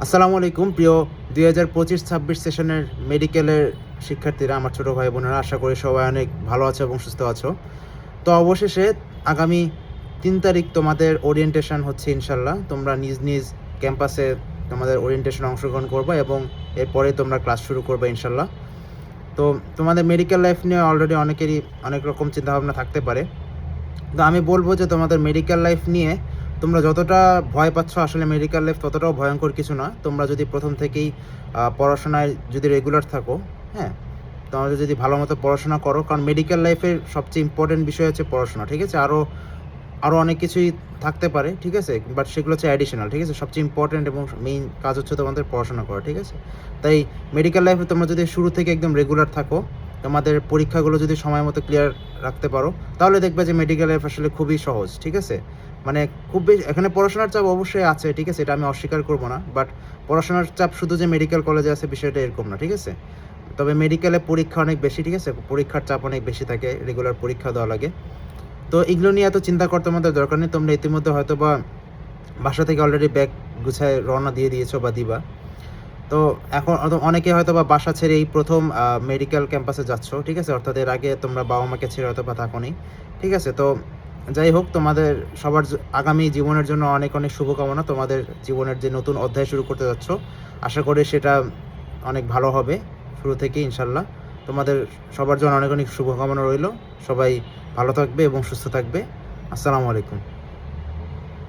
আসসালামু আলাইকুম প্রিয় 2025-26 সেশনের মেডিকেলের শিক্ষার্থীরা, আমার ছোটো ভাই বোনেরা, আশা করি সবাই অনেক ভালো আছো এবং সুস্থ আছো। তো অবশেষে আগামী 3 তারিখ তোমাদের ওরিয়েন্টেশন হচ্ছে ইনশাল্লাহ। তোমরা নিজ নিজ ক্যাম্পাসে তোমাদের ওরিয়েন্টেশনে অংশগ্রহণ করবে এবং এরপরে তোমরা ক্লাস শুরু করবে ইনশাল্লাহ। তো তোমাদের মেডিকেল লাইফ নিয়ে অলরেডি অনেকেরই অনেক রকম চিন্তাভাবনা থাকতে পারে। তো আমি বলবো যে তোমাদের মেডিকেল লাইফ নিয়ে তোমরা যতটা ভয় পাচ্ছ, আসলে মেডিকেল লাইফ ততটাও ভয়ঙ্কর কিছু না। তোমরা যদি প্রথম থেকেই পড়াশোনায় যদি রেগুলার থাকো, হ্যাঁ, তোমরা যদি ভালো মতো পড়াশোনা করো, কারণ মেডিকেল লাইফের সবচেয়ে ইম্পর্টেন্ট বিষয় হচ্ছে পড়াশোনা, ঠিক আছে? আরও অনেক কিছুই থাকতে পারে, ঠিক আছে, বাট সেগুলো হচ্ছে অ্যাডিশনাল, ঠিক আছে? সবচেয়ে ইম্পর্টেন্ট এবং মেইন কাজ হচ্ছে তোমাদের পড়াশোনা করা, ঠিক আছে? তাই মেডিকেল লাইফে তোমরা যদি শুরু থেকে একদম রেগুলার থাকো, তোমাদের পরীক্ষাগুলো যদি সময় মতো ক্লিয়ার রাখতে পারো, তাহলে দেখবে যে মেডিকেল লাইফ আসলে খুবই সহজ, ঠিক আছে? মানে খুব বেশি এখানে পড়াশোনার চাপ অবশ্যই আছে, ঠিক আছে, এটা আমি অস্বীকার করবো না, বাট পড়াশোনার চাপ শুধু যে মেডিকেল কলেজে আছে বিষয়টা এরকম না, ঠিক আছে? তবে মেডিকেলে পরীক্ষা অনেক বেশি, ঠিক আছে, পরীক্ষার চাপ অনেক বেশি থাকে, রেগুলার পরীক্ষা দেওয়া লাগে। তো এগুলো নিয়ে এত চিন্তা করতে আমাদের দরকার নেই। তোমরা ইতিমধ্যে হয়তো বা বাসা থেকে অলরেডি ব্যাগ গুছায় রওনা দিয়ে দিয়েছো বা দিবা। তো এখন অনেকে হয়তো বা বাসা ছেড়ে এই প্রথম মেডিকেল ক্যাম্পাসে যাচ্ছ, ঠিক আছে? অর্থাৎ এর আগে তোমরা বাবা মাকে ছেড়ে হয়তো বা থাকোনি, ঠিক আছে? তো যাই হোক, তোমাদের সবার আগামী জীবনের জন্য অনেক অনেক শুভকামনা। তোমাদের জীবনের যে নতুন অধ্যায় শুরু করতে যাচ্ছ, আশা করি সেটা অনেক ভালো হবে শুরু থেকেই ইনশাল্লাহ। তোমাদের সবার জন্য অনেক অনেক শুভকামনা রইল। সবাই ভালো থাকবে এবং সুস্থ থাকবে। আসসালামু আলাইকুম।